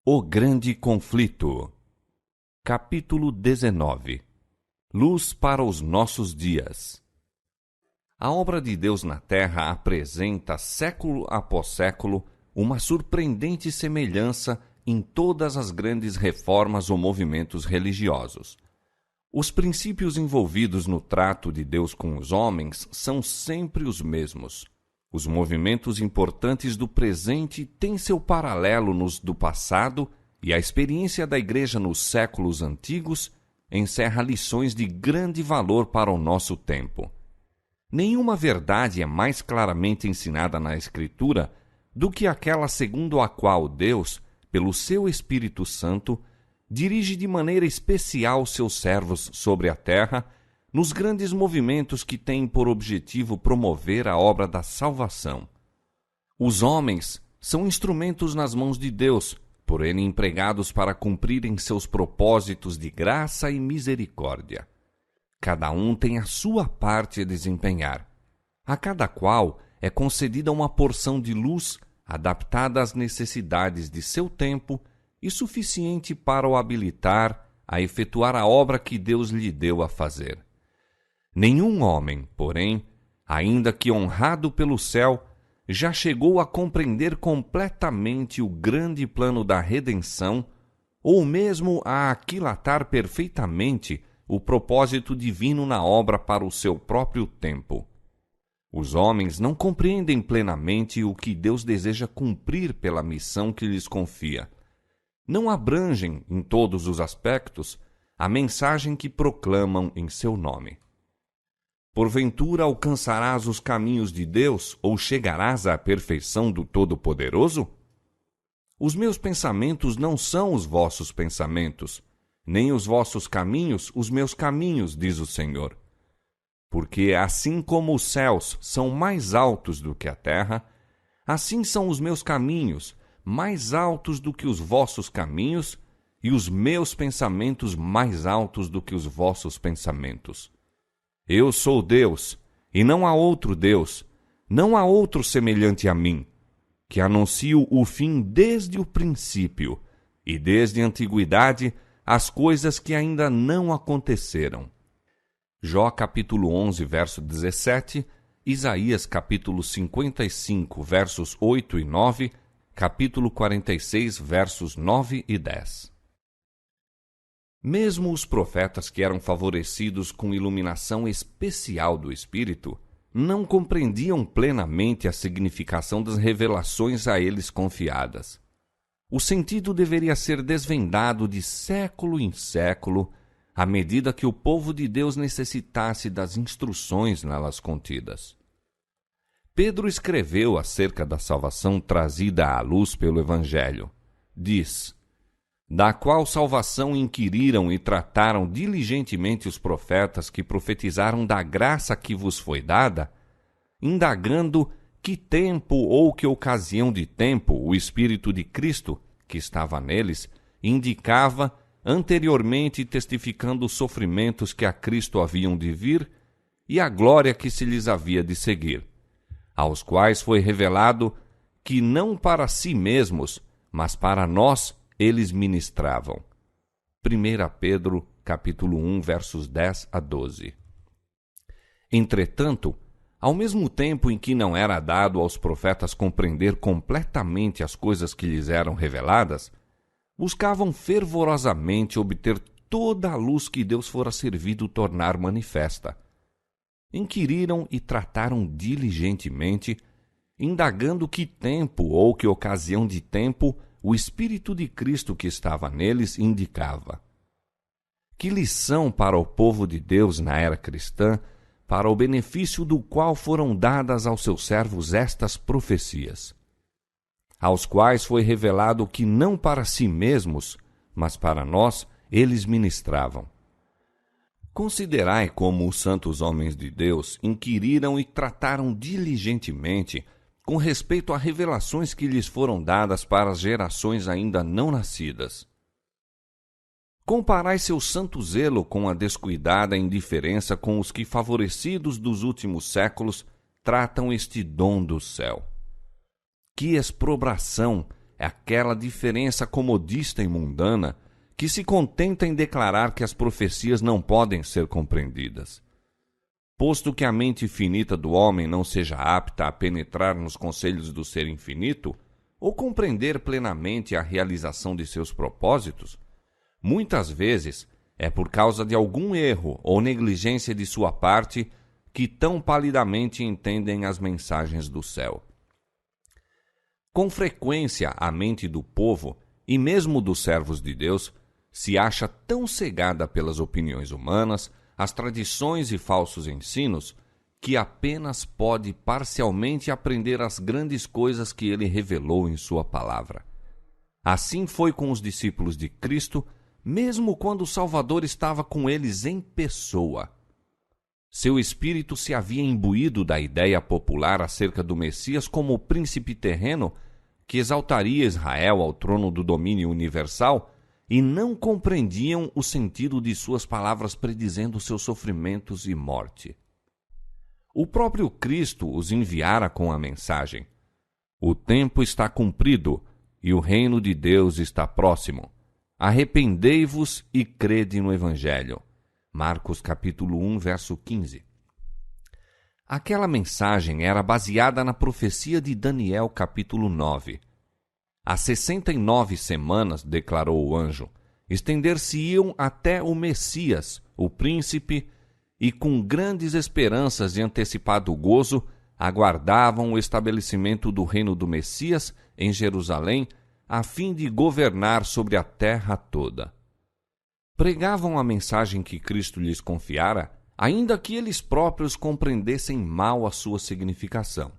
O Grande Conflito. Capítulo 19. Luz para os nossos dias. A obra de Deus na Terra apresenta, século após século, uma surpreendente semelhança em todas as grandes reformas ou movimentos religiosos. Os princípios envolvidos no trato de Deus com os homens são sempre os mesmos. Os movimentos importantes do presente têm seu paralelo nos do passado, e a experiência da Igreja nos séculos antigos encerra lições de grande valor para o nosso tempo. Nenhuma verdade é mais claramente ensinada na Escritura do que aquela segundo a qual Deus, pelo seu Espírito Santo, dirige de maneira especial seus servos sobre a terra nos grandes movimentos que têm por objetivo promover a obra da salvação. Os homens são instrumentos nas mãos de Deus, por ele empregados para cumprirem seus propósitos de graça e misericórdia. Cada um tem a sua parte a desempenhar. A cada qual é concedida uma porção de luz adaptada às necessidades de seu tempo e suficiente para o habilitar a efetuar a obra que Deus lhe deu a fazer. Nenhum homem, porém, ainda que honrado pelo céu, já chegou a compreender completamente o grande plano da redenção, ou mesmo a aquilatar perfeitamente o propósito divino na obra para o seu próprio tempo. Os homens não compreendem plenamente o que Deus deseja cumprir pela missão que lhes confia. Não abrangem, em todos os aspectos, a mensagem que proclamam em seu nome. Porventura alcançarás os caminhos de Deus ou chegarás à perfeição do Todo-Poderoso? Os meus pensamentos não são os vossos pensamentos, nem os vossos caminhos os meus caminhos, diz o Senhor. Porque assim como os céus são mais altos do que a terra, assim são os meus caminhos mais altos do que os vossos caminhos, e os meus pensamentos mais altos do que os vossos pensamentos. Eu sou Deus, e não há outro Deus, não há outro semelhante a mim, que anuncio o fim desde o princípio, e desde a antiguidade as coisas que ainda não aconteceram. Jó capítulo 11, verso 17, Isaías capítulo 55, versos 8 e 9, capítulo 46, versos 9 e 10. Mesmo os profetas que eram favorecidos com iluminação especial do Espírito não compreendiam plenamente a significação das revelações a eles confiadas. O sentido deveria ser desvendado de século em século, à medida que o povo de Deus necessitasse das instruções nelas contidas. Pedro escreveu acerca da salvação trazida à luz pelo Evangelho. Diz: da qual salvação inquiriram e trataram diligentemente os profetas que profetizaram da graça que vos foi dada, indagando que tempo ou que ocasião de tempo o Espírito de Cristo, que estava neles, indicava, anteriormente testificando os sofrimentos que a Cristo haviam de vir e a glória que se lhes havia de seguir, aos quais foi revelado que não para si mesmos, mas para nós, eles ministravam. 1 Pedro, capítulo 1, versos 10 a 12. Entretanto, ao mesmo tempo em que não era dado aos profetas compreender completamente as coisas que lhes eram reveladas, buscavam fervorosamente obter toda a luz que Deus fora servido tornar manifesta. Inquiriram e trataram diligentemente, indagando que tempo ou que ocasião de tempo o Espírito de Cristo que estava neles indicava. Que lição para o povo de Deus na era cristã, para o benefício do qual foram dadas aos seus servos estas profecias, aos quais foi revelado que não para si mesmos, mas para nós, eles ministravam. Considerai como os santos homens de Deus inquiriram e trataram diligentemente com respeito a revelações que lhes foram dadas para as gerações ainda não nascidas. Comparai seu santo zelo com a descuidada indiferença com os que, favorecidos dos últimos séculos, tratam este dom do céu. Que exprobração é aquela diferença comodista e mundana que se contenta em declarar que as profecias não podem ser compreendidas. Posto que a mente finita do homem não seja apta a penetrar nos conselhos do Ser infinito, ou compreender plenamente a realização de seus propósitos, muitas vezes é por causa de algum erro ou negligência de sua parte que tão palidamente entendem as mensagens do céu. Com frequência, a mente do povo, e mesmo dos servos de Deus, se acha tão cegada pelas opiniões humanas, as tradições e falsos ensinos, que apenas pode parcialmente aprender as grandes coisas que ele revelou em sua palavra. Assim foi com os discípulos de Cristo, mesmo quando o Salvador estava com eles em pessoa. Seu espírito se havia imbuído da ideia popular acerca do Messias como o príncipe terreno que exaltaria Israel ao trono do domínio universal, e não compreendiam o sentido de suas palavras predizendo seus sofrimentos e morte. O próprio Cristo os enviara com a mensagem: o tempo está cumprido e o reino de Deus está próximo. Arrependei-vos e crede no Evangelho. Marcos capítulo 1, verso 15. Aquela mensagem era baseada na profecia de Daniel capítulo 9. As 69 semanas, declarou o anjo, estender-se-iam até o Messias, o príncipe, e com grandes esperanças e antecipado gozo, aguardavam o estabelecimento do reino do Messias em Jerusalém, a fim de governar sobre a terra toda. Pregavam a mensagem que Cristo lhes confiara, ainda que eles próprios compreendessem mal a sua significação.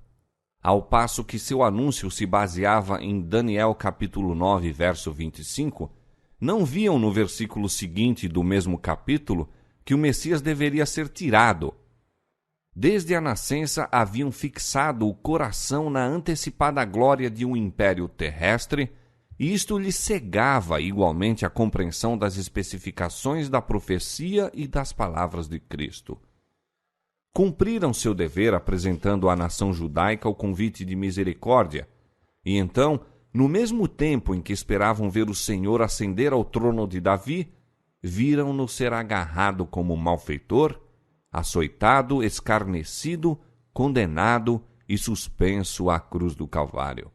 Ao passo que seu anúncio se baseava em Daniel capítulo 9, verso 25, não viam no versículo seguinte do mesmo capítulo que o Messias deveria ser tirado. Desde a nascença haviam fixado o coração na antecipada glória de um império terrestre, e isto lhes cegava igualmente a compreensão das especificações da profecia e das palavras de Cristo. Cumpriram seu dever apresentando à nação judaica o convite de misericórdia, e então, no mesmo tempo em que esperavam ver o Senhor ascender ao trono de Davi, viram-no ser agarrado como malfeitor, açoitado, escarnecido, condenado e suspenso à cruz do Calvário.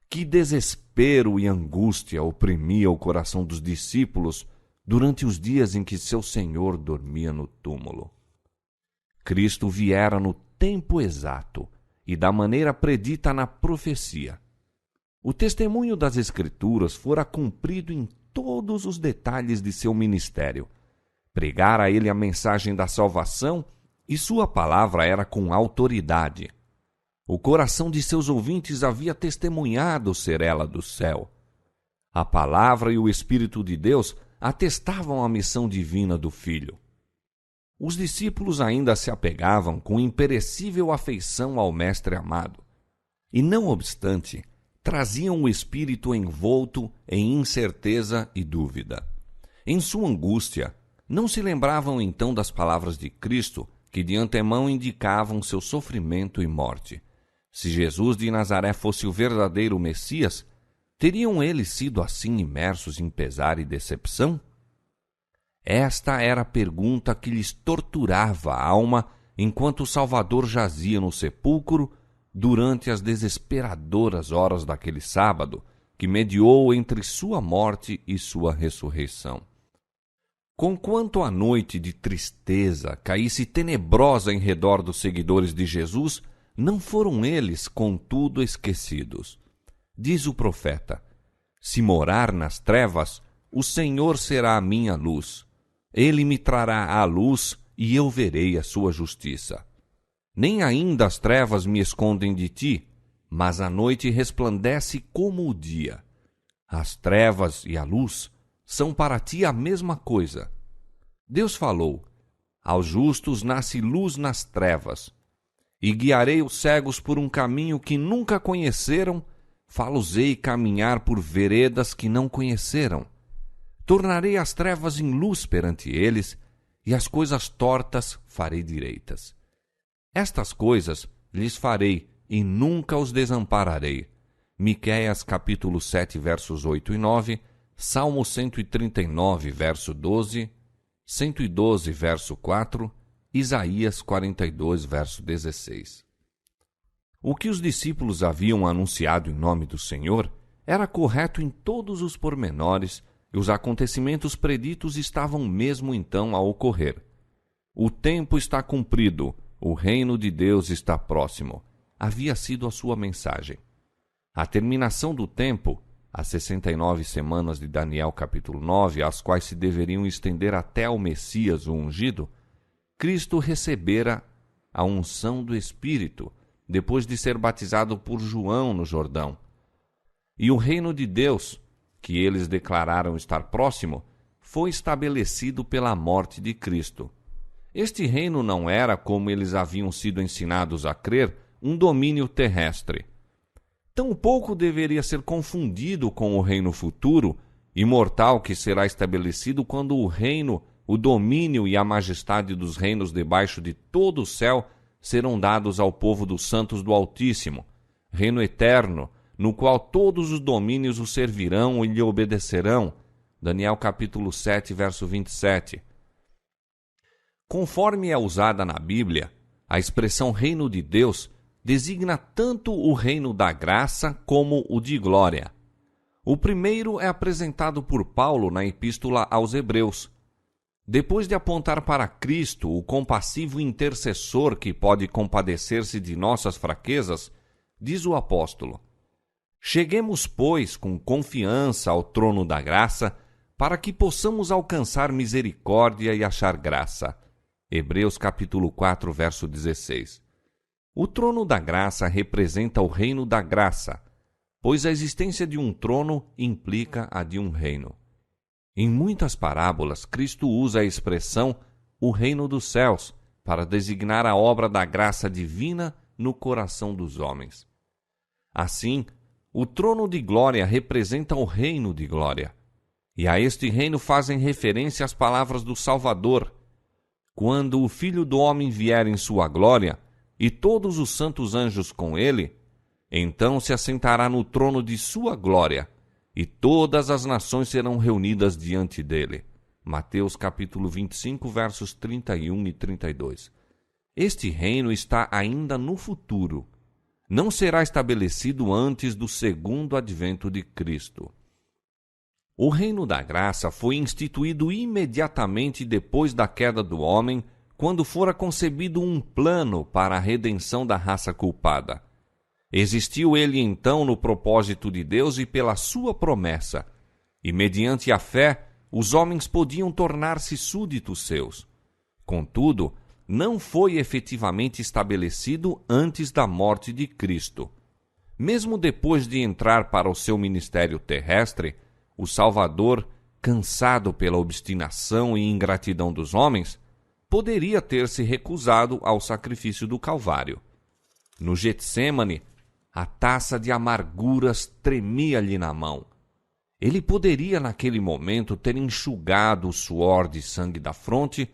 Que desespero e angústia oprimia o coração dos discípulos durante os dias em que seu Senhor dormia no túmulo. Cristo viera no tempo exato e da maneira predita na profecia. O testemunho das Escrituras fora cumprido em todos os detalhes de seu ministério. Pregara a ele a mensagem da salvação e sua palavra era com autoridade. O coração de seus ouvintes havia testemunhado ser ela do céu. A palavra e o Espírito de Deus atestavam a missão divina do Filho. Os discípulos ainda se apegavam com imperecível afeição ao Mestre amado, e, não obstante, traziam o espírito envolto em incerteza e dúvida. Em sua angústia, não se lembravam então das palavras de Cristo, que de antemão indicavam seu sofrimento e morte. Se Jesus de Nazaré fosse o verdadeiro Messias, teriam eles sido assim imersos em pesar e decepção? Esta era a pergunta que lhes torturava a alma enquanto o Salvador jazia no sepulcro durante as desesperadoras horas daquele sábado que mediou entre sua morte e sua ressurreição. Conquanto a noite de tristeza caísse tenebrosa em redor dos seguidores de Jesus, não foram eles, contudo, esquecidos. Diz o profeta: se morar nas trevas, o Senhor será a minha luz. Ele me trará a luz e eu verei a sua justiça. Nem ainda as trevas me escondem de ti, mas a noite resplandece como o dia. As trevas e a luz são para ti a mesma coisa. Deus falou: aos justos nasce luz nas trevas. E guiarei os cegos por um caminho que nunca conheceram, fá-los-ei caminhar por veredas que não conheceram. Tornarei as trevas em luz perante eles, e as coisas tortas farei direitas. Estas coisas lhes farei, e nunca os desampararei. Miqueias capítulo 7, versos 8 e 9, Salmo 139, verso 12, 112, verso 4, Isaías 42, verso 16. O que os discípulos haviam anunciado em nome do Senhor era correto em todos os pormenores, e os acontecimentos preditos estavam mesmo então a ocorrer. O tempo está cumprido, o reino de Deus está próximo. Havia sido a sua mensagem. A terminação do tempo, as 69 semanas de Daniel capítulo 9, as quais se deveriam estender até o Messias, o ungido, Cristo recebera a unção do Espírito, depois de ser batizado por João no Jordão. E o reino de Deus, que eles declararam estar próximo, foi estabelecido pela morte de Cristo. Este reino não era, como eles haviam sido ensinados a crer, um domínio terrestre. Tampouco deveria ser confundido com o reino futuro, imortal, que será estabelecido quando o reino, o domínio e a majestade dos reinos debaixo de todo o céu serão dados ao povo dos santos do Altíssimo, reino eterno, no qual todos os domínios o servirão e lhe obedecerão. Daniel capítulo 7, verso 27. Conforme é usada na Bíblia, a expressão reino de Deus designa tanto o reino da graça como o de glória. O primeiro é apresentado por Paulo na Epístola aos Hebreus. Depois de apontar para Cristo, o compassivo intercessor que pode compadecer-se de nossas fraquezas, diz o apóstolo: cheguemos, pois, com confiança ao trono da graça, para que possamos alcançar misericórdia e achar graça. Hebreus capítulo 4, verso 16. O trono da graça representa o reino da graça, pois a existência de um trono implica a de um reino. Em muitas parábolas, Cristo usa a expressão o reino dos céus para designar a obra da graça divina no coração dos homens. Assim, o trono de glória representa o reino de glória, e a este reino fazem referência as palavras do Salvador: quando o Filho do Homem vier em sua glória, e todos os santos anjos com ele, então se assentará no trono de sua glória, e todas as nações serão reunidas diante dele. Mateus capítulo 25, versos 31 e 32. Este reino está ainda no futuro. Não será estabelecido antes do segundo advento de Cristo. O reino da graça foi instituído imediatamente depois da queda do homem, quando fora concebido um plano para a redenção da raça culpada. Existiu ele então no propósito de Deus e pela sua promessa, e mediante a fé os homens podiam tornar-se súditos seus. Contudo, não foi efetivamente estabelecido antes da morte de Cristo. Mesmo depois de entrar para o seu ministério terrestre, o Salvador, cansado pela obstinação e ingratidão dos homens, poderia ter se recusado ao sacrifício do Calvário. No Getsêmane, a taça de amarguras tremia-lhe na mão. Ele poderia, naquele momento, ter enxugado o suor de sangue da fronte,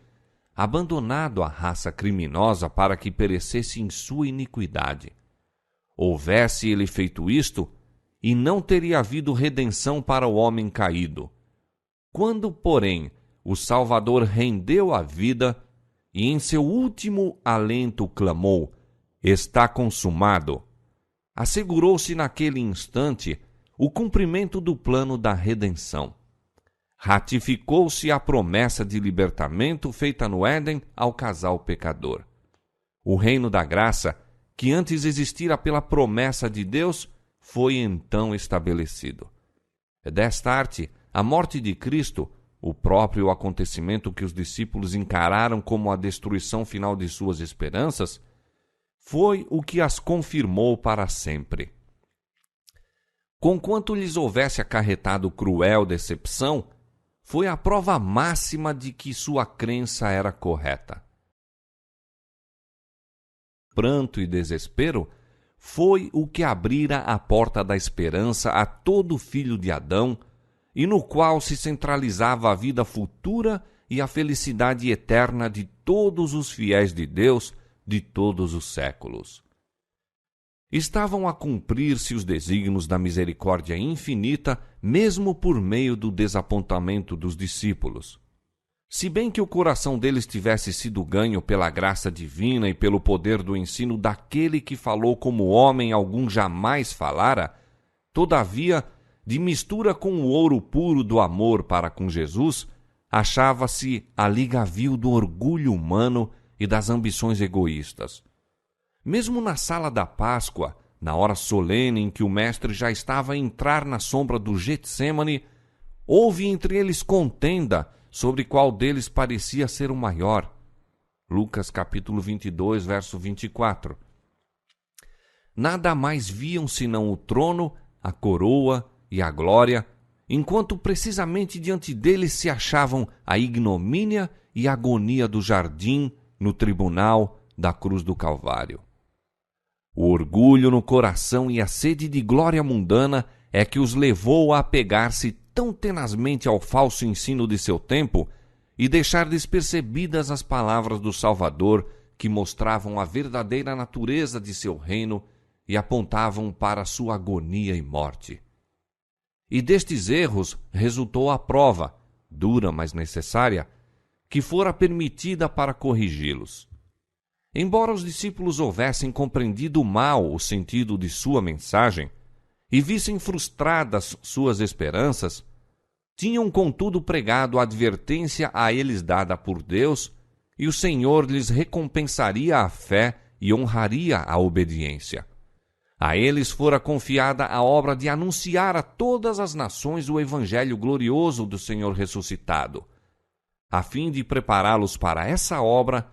abandonado a raça criminosa para que perecesse em sua iniquidade. Houvesse ele feito isto, e não teria havido redenção para o homem caído. Quando, porém, o Salvador rendeu a vida e em seu último alento clamou: está consumado, assegurou-se naquele instante o cumprimento do plano da redenção. Ratificou-se a promessa de libertamento feita no Éden ao casal pecador. O reino da graça, que antes existira pela promessa de Deus, foi então estabelecido. Desta arte, a morte de Cristo, o próprio acontecimento que os discípulos encararam como a destruição final de suas esperanças, foi o que as confirmou para sempre. Conquanto lhes houvesse acarretado cruel decepção, foi a prova máxima de que sua crença era correta. Pranto e desespero foi o que abrira a porta da esperança a todo filho de Adão, e no qual se centralizava a vida futura e a felicidade eterna de todos os fiéis de Deus de todos os séculos. estavam a cumprir-se os desígnios da misericórdia infinita, mesmo por meio do desapontamento dos discípulos. Se bem que o coração deles tivesse sido ganho pela graça divina e pelo poder do ensino daquele que falou como homem algum jamais falara, todavia, de mistura com o ouro puro do amor para com Jesus, achava-se a ligavio do orgulho humano e das ambições egoístas. Mesmo na sala da Páscoa, na hora solene em que o Mestre já estava a entrar na sombra do Getsêmani, houve entre eles contenda sobre qual deles parecia ser o maior. Lucas capítulo 22, verso 24. Nada mais viam senão o trono, a coroa e a glória, enquanto precisamente diante deles se achavam a ignomínia e agonia do jardim no tribunal da cruz do Calvário. O orgulho no coração e a sede de glória mundana é que os levou a apegar-se tão tenazmente ao falso ensino de seu tempo e deixar despercebidas as palavras do Salvador que mostravam a verdadeira natureza de seu reino e apontavam para sua agonia e morte. E destes erros resultou a prova, dura mas necessária, que fora permitida para corrigi-los. Embora os discípulos houvessem compreendido mal o sentido de sua mensagem e vissem frustradas suas esperanças, tinham contudo pregado a advertência a eles dada por Deus, e o Senhor lhes recompensaria a fé e honraria a obediência. A eles fora confiada a obra de anunciar a todas as nações o evangelho glorioso do Senhor ressuscitado. A fim de prepará-los para essa obra,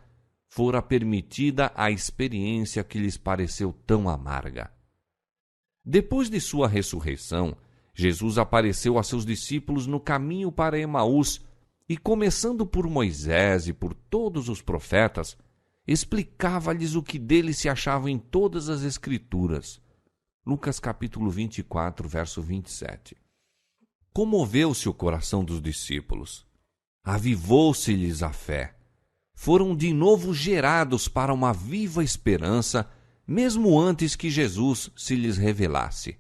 fora permitida a experiência que lhes pareceu tão amarga. Depois de sua ressurreição, Jesus apareceu a seus discípulos no caminho para Emaús e, começando por Moisés e por todos os profetas, explicava-lhes o que dele se achava em todas as Escrituras. Lucas capítulo 24, verso 27. Comoveu-se o coração dos discípulos. Avivou-se-lhes a fé. Foram de novo gerados para uma viva esperança, mesmo antes que Jesus se lhes revelasse.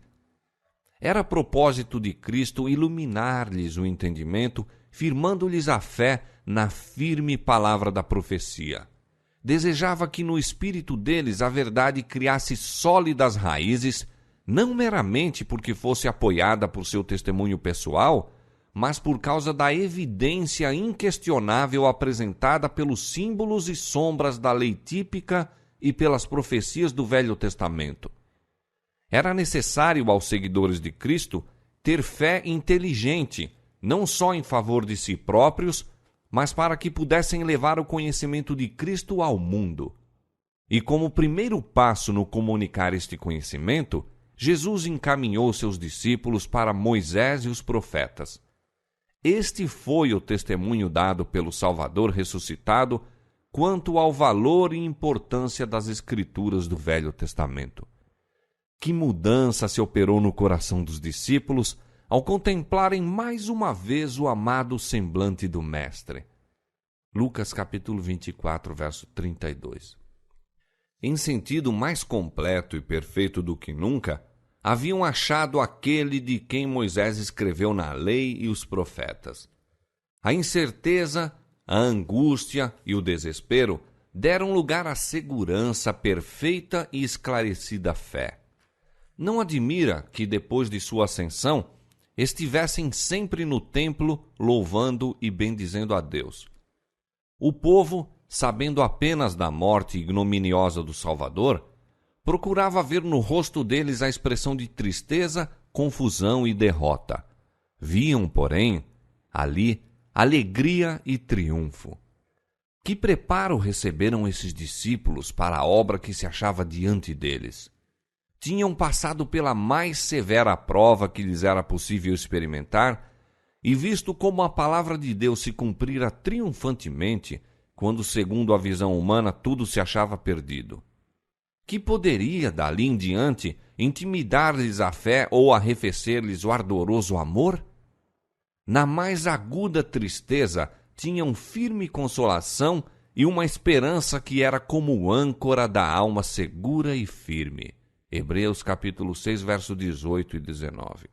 Era propósito de Cristo iluminar-lhes o entendimento, firmando-lhes a fé na firme palavra da profecia. Desejava que no espírito deles a verdade criasse sólidas raízes, não meramente porque fosse apoiada por seu testemunho pessoal, mas por causa da evidência inquestionável apresentada pelos símbolos e sombras da lei típica e pelas profecias do Velho Testamento. Era necessário aos seguidores de Cristo ter fé inteligente, não só em favor de si próprios, mas para que pudessem levar o conhecimento de Cristo ao mundo. E como primeiro passo no comunicar este conhecimento, Jesus encaminhou seus discípulos para Moisés e os profetas. Este foi o testemunho dado pelo Salvador ressuscitado quanto ao valor e importância das Escrituras do Velho Testamento. Que mudança se operou no coração dos discípulos ao contemplarem mais uma vez o amado semblante do Mestre. Lucas capítulo 24, verso 32. Em sentido mais completo e perfeito do que nunca, haviam achado aquele de quem Moisés escreveu na lei e os profetas. A incerteza, a angústia e o desespero deram lugar à segurança perfeita e esclarecida fé. Não admira que, depois de sua ascensão, estivessem sempre no templo louvando e bendizendo a Deus. O povo, sabendo apenas da morte ignominiosa do Salvador, procurava ver no rosto deles a expressão de tristeza, confusão e derrota. Viam, porém, ali alegria e triunfo. Que preparo receberam esses discípulos para a obra que se achava diante deles? Tinham passado pela mais severa prova que lhes era possível experimentar e visto como a palavra de Deus se cumprira triunfantemente quando, segundo a visão humana, tudo se achava perdido. Que poderia, dali em diante, intimidar-lhes a fé ou arrefecer-lhes o ardoroso amor? Na mais aguda tristeza, tinham firme consolação e uma esperança que era como âncora da alma segura e firme. Hebreus capítulo 6, verso 18 e 19.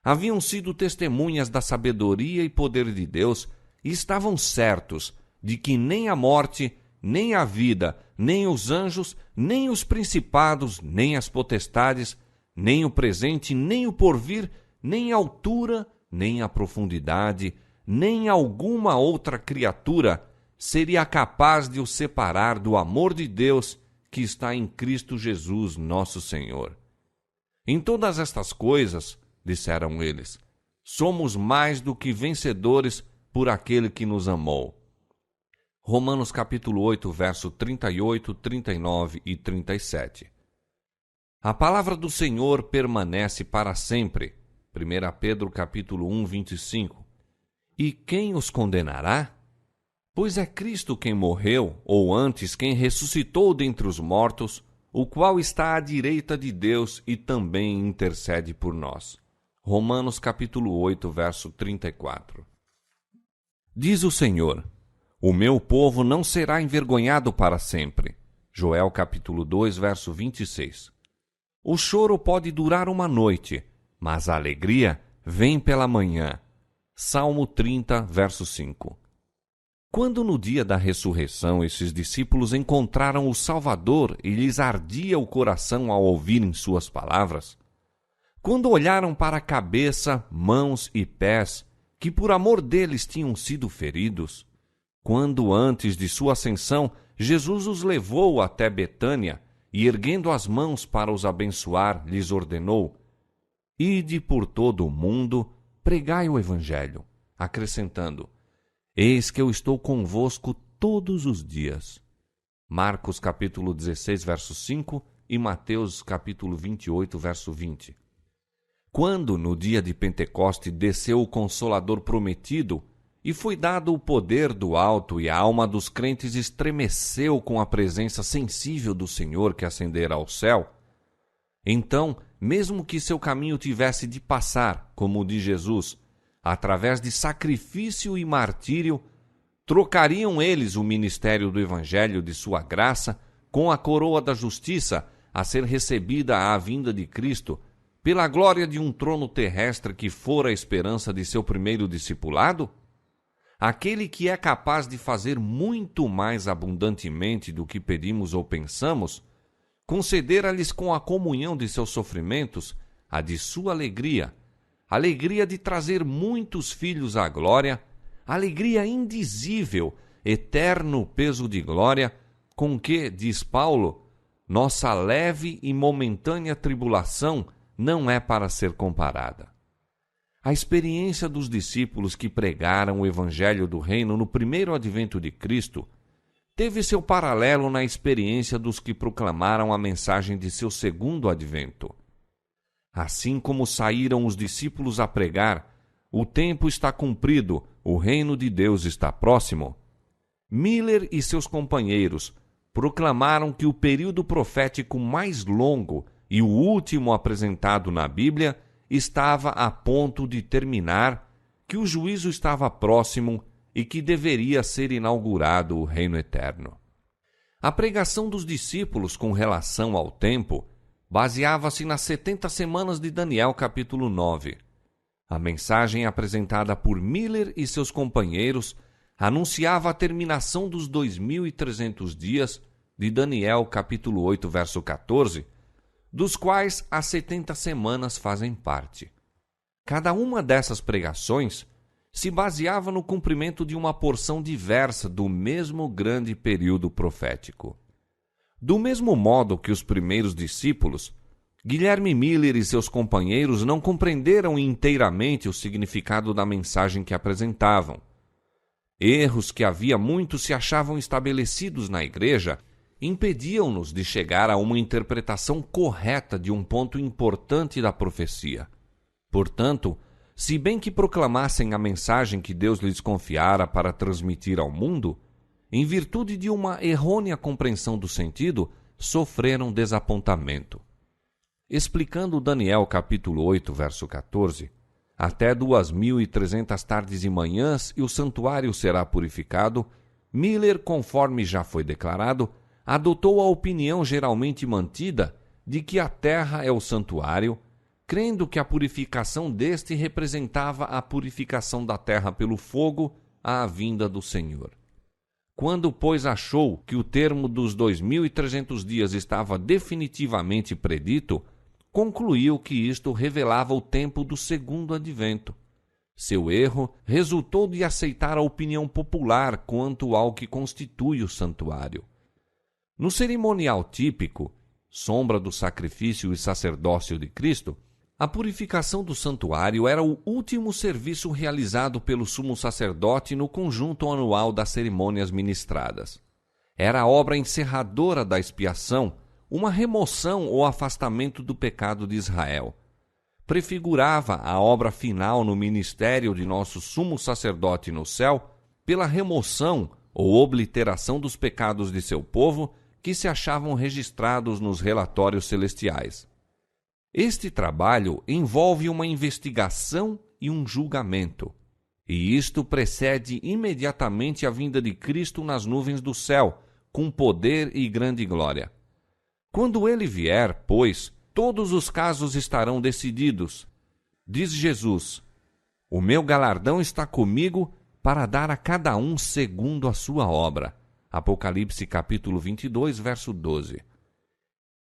Haviam sido testemunhas da sabedoria e poder de Deus e estavam certos de que nem a morte, nem a vida, nem os anjos, nem os principados, nem as potestades, nem o presente, nem o porvir, nem a altura, nem a profundidade, nem alguma outra criatura seria capaz de os separar do amor de Deus que está em Cristo Jesus, nosso Senhor. Em todas estas coisas, disseram eles, somos mais do que vencedores por aquele que nos amou. Romanos capítulo 8, verso 38, 39 e 37. A palavra do Senhor permanece para sempre. 1 Pedro capítulo 1, 25. E quem os condenará? Pois é Cristo quem morreu, ou antes quem ressuscitou dentre os mortos, o qual está à direita de Deus e também intercede por nós. Romanos capítulo 8, verso 34. Diz o Senhor: o meu povo não será envergonhado para sempre. Joel capítulo 2, verso 26. O choro pode durar uma noite, mas a alegria vem pela manhã. Salmo 30, verso 5. Quando no dia da ressurreição esses discípulos encontraram o Salvador e lhes ardia o coração ao ouvirem suas palavras, quando olharam para a cabeça, mãos e pés, que por amor deles tinham sido feridos, quando antes de sua ascensão Jesus os levou até Betânia e, erguendo as mãos para os abençoar, lhes ordenou: ide por todo o mundo, pregai o Evangelho, acrescentando: eis que eu estou convosco todos os dias. Marcos capítulo 16, verso 5 e Mateus capítulo 28, verso 20. Quando, no dia de Pentecoste, desceu o Consolador prometido e foi dado o poder do alto e a alma dos crentes estremeceu com a presença sensível do Senhor que ascendera ao céu, então, mesmo que seu caminho tivesse de passar, como o de Jesus, através de sacrifício e martírio, trocariam eles o ministério do Evangelho de sua graça com a coroa da justiça a ser recebida à vinda de Cristo, pela glória de um trono terrestre que fora a esperança de seu primeiro discipulado? Aquele que é capaz de fazer muito mais abundantemente do que pedimos ou pensamos, concedera-lhes com a comunhão de seus sofrimentos a de sua alegria, alegria de trazer muitos filhos à glória, alegria indizível, eterno peso de glória, com que, diz Paulo, nossa leve e momentânea tribulação não é para ser comparada. A experiência dos discípulos que pregaram o Evangelho do Reino no primeiro advento de Cristo teve seu paralelo na experiência dos que proclamaram a mensagem de seu segundo advento. Assim como saíram os discípulos a pregar, o tempo está cumprido, o reino de Deus está próximo, Miller e seus companheiros proclamaram que o período profético mais longo e o último apresentado na Bíblia estava a ponto de terminar, que o juízo estava próximo e que deveria ser inaugurado o reino eterno. A pregação dos discípulos com relação ao tempo baseava-se nas 70 semanas de Daniel capítulo 9. A mensagem apresentada por Miller e seus companheiros anunciava a terminação dos 2.300 dias de Daniel capítulo 8, verso 14, dos quais as 70 semanas fazem parte. Cada uma dessas pregações se baseava no cumprimento de uma porção diversa do mesmo grande período profético. Do mesmo modo que os primeiros discípulos, Guilherme Miller e seus companheiros não compreenderam inteiramente o significado da mensagem que apresentavam. Erros que havia muito se achavam estabelecidos na igreja impediam-nos de chegar a uma interpretação correta de um ponto importante da profecia. Portanto, se bem que proclamassem a mensagem que Deus lhes confiara para transmitir ao mundo, em virtude de uma errônea compreensão do sentido, sofreram desapontamento. Explicando Daniel capítulo 8, verso 14, até 2.300 tardes e manhãs e o santuário será purificado, Miller, conforme já foi declarado, adotou a opinião geralmente mantida de que a terra é o santuário, crendo que a purificação deste representava a purificação da terra pelo fogo à vinda do Senhor. Quando, pois, achou que o termo dos 2.300 dias estava definitivamente predito, concluiu que isto revelava o tempo do segundo advento. Seu erro resultou de aceitar a opinião popular quanto ao que constitui o santuário. No cerimonial típico, sombra do sacrifício e sacerdócio de Cristo, a purificação do santuário era o último serviço realizado pelo sumo sacerdote no conjunto anual das cerimônias ministradas. Era a obra encerradora da expiação, uma remoção ou afastamento do pecado de Israel. Prefigurava a obra final no ministério de nosso sumo sacerdote no céu pela remoção ou obliteração dos pecados de seu povo que se achavam registrados nos relatórios celestiais. Este trabalho envolve uma investigação e um julgamento, e isto precede imediatamente a vinda de Cristo nas nuvens do céu, com poder e grande glória. Quando ele vier, pois, todos os casos estarão decididos. Diz Jesus: "O meu galardão está comigo para dar a cada um segundo a sua obra." Apocalipse capítulo 22, verso 12.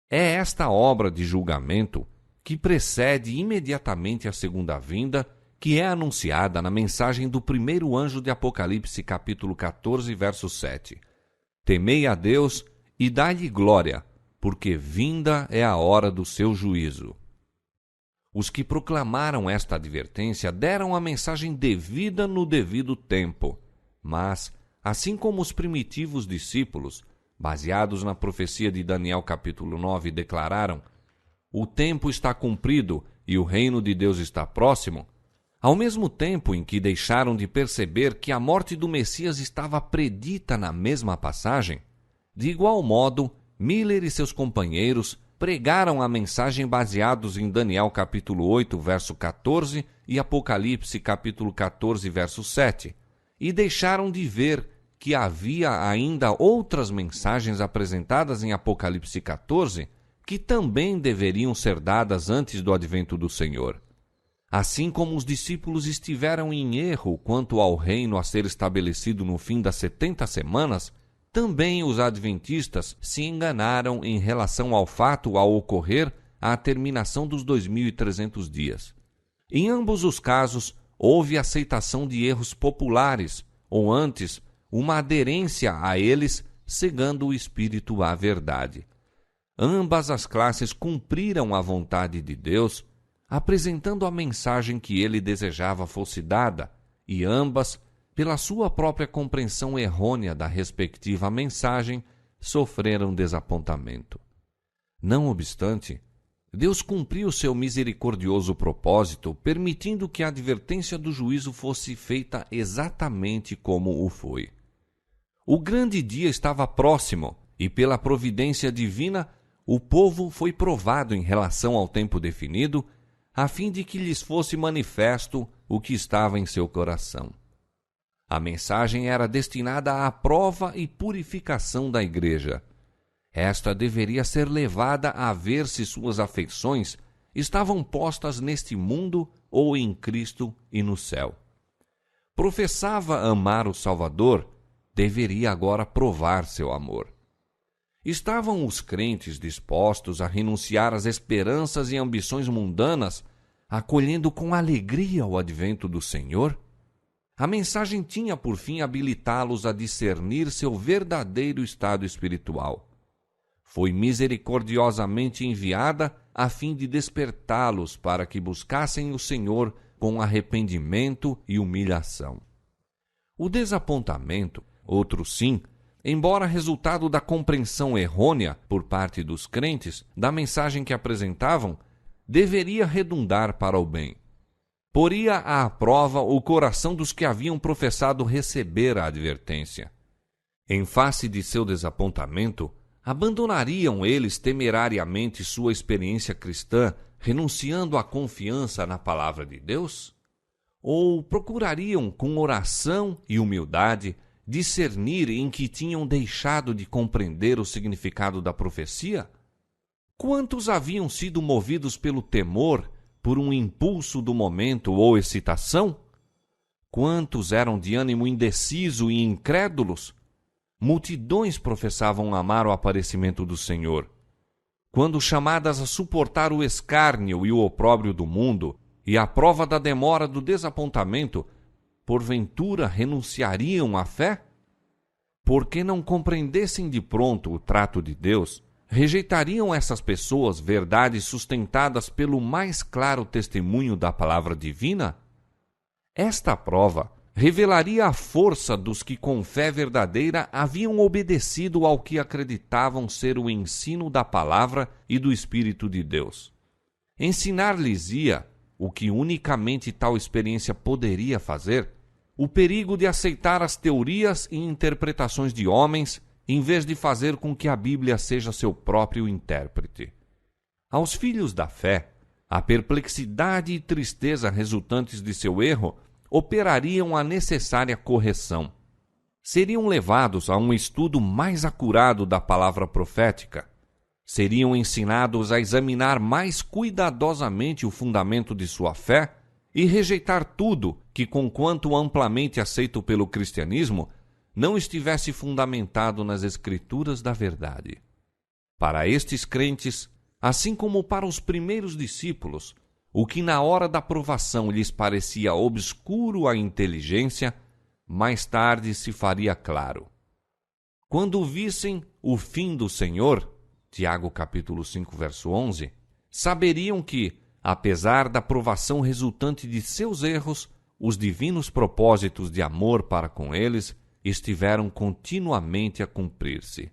É esta obra de julgamento que precede imediatamente a segunda vinda, que é anunciada na mensagem do primeiro anjo de Apocalipse capítulo 14, verso 7. Temei a Deus e dai-lhe glória, porque vinda é a hora do seu juízo. Os que proclamaram esta advertência deram a mensagem devida no devido tempo, mas, assim como os primitivos discípulos, baseados na profecia de Daniel capítulo 9, declararam: "O tempo está cumprido e o reino de Deus está próximo", ao mesmo tempo em que deixaram de perceber que a morte do Messias estava predita na mesma passagem, de igual modo, Miller e seus companheiros pregaram a mensagem baseados em Daniel capítulo 8, verso 14 e Apocalipse capítulo 14, verso 7, e deixaram de ver que havia ainda outras mensagens apresentadas em Apocalipse 14 que também deveriam ser dadas antes do advento do Senhor. Assim como os discípulos estiveram em erro quanto ao reino a ser estabelecido no fim das 70 semanas, também os adventistas se enganaram em relação ao fato a ocorrer à terminação dos 2.300 dias. Em ambos os casos, houve aceitação de erros populares, ou antes, uma aderência a eles, cegando o espírito à verdade. Ambas as classes cumpriram a vontade de Deus, apresentando a mensagem que ele desejava fosse dada, e ambas, pela sua própria compreensão errônea da respectiva mensagem, sofreram desapontamento. Não obstante, Deus cumpriu seu misericordioso propósito, permitindo que a advertência do juízo fosse feita exatamente como o foi. O grande dia estava próximo, e pela providência divina, o povo foi provado em relação ao tempo definido, a fim de que lhes fosse manifesto o que estava em seu coração. A mensagem era destinada à prova e purificação da igreja. Esta deveria ser levada a ver se suas afeições estavam postas neste mundo ou em Cristo e no céu. Professava amar o Salvador, deveria agora provar seu amor. Estavam os crentes dispostos a renunciar às esperanças e ambições mundanas, acolhendo com alegria o advento do Senhor? A mensagem tinha por fim habilitá-los a discernir seu verdadeiro estado espiritual. Foi misericordiosamente enviada a fim de despertá-los para que buscassem o Senhor com arrependimento e humilhação. O desapontamento, outro sim, embora resultado da compreensão errônea por parte dos crentes da mensagem que apresentavam, deveria redundar para o bem. Poria à prova o coração dos que haviam professado receber a advertência. Em face de seu desapontamento, abandonariam eles temerariamente sua experiência cristã, renunciando à confiança na palavra de Deus? Ou procurariam, com oração e humildade, discernir em que tinham deixado de compreender o significado da profecia? Quantos haviam sido movidos pelo temor, por um impulso do momento ou excitação? Quantos eram de ânimo indeciso e incrédulos? Multidões professavam amar o aparecimento do Senhor. Quando chamadas a suportar o escárnio e o opróbrio do mundo, e a prova da demora do desapontamento, porventura renunciariam à fé? Porque não compreendessem de pronto o trato de Deus, rejeitariam essas pessoas verdades sustentadas pelo mais claro testemunho da palavra divina? Esta prova revelaria a força dos que com fé verdadeira haviam obedecido ao que acreditavam ser o ensino da palavra e do Espírito de Deus. Ensinar-lhes-ia, o que unicamente tal experiência poderia fazer, o perigo de aceitar as teorias e interpretações de homens, em vez de fazer com que a Bíblia seja seu próprio intérprete. Aos filhos da fé, a perplexidade e tristeza resultantes de seu erro operariam a necessária correção. Seriam levados a um estudo mais acurado da palavra profética. Seriam ensinados a examinar mais cuidadosamente o fundamento de sua fé e rejeitar tudo que, conquanto amplamente aceito pelo cristianismo, não estivesse fundamentado nas Escrituras da verdade. Para estes crentes, assim como para os primeiros discípulos, o que na hora da provação lhes parecia obscuro à inteligência, mais tarde se faria claro. Quando vissem o fim do Senhor, Tiago capítulo 5, verso 11, saberiam que, apesar da provação resultante de seus erros, os divinos propósitos de amor para com eles estiveram continuamente a cumprir-se.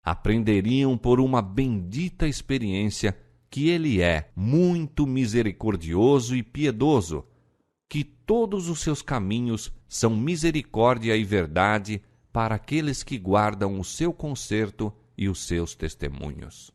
Aprenderiam por uma bendita experiência que Ele é muito misericordioso e piedoso, que todos os seus caminhos são misericórdia e verdade para aqueles que guardam o seu conserto e os seus testemunhos.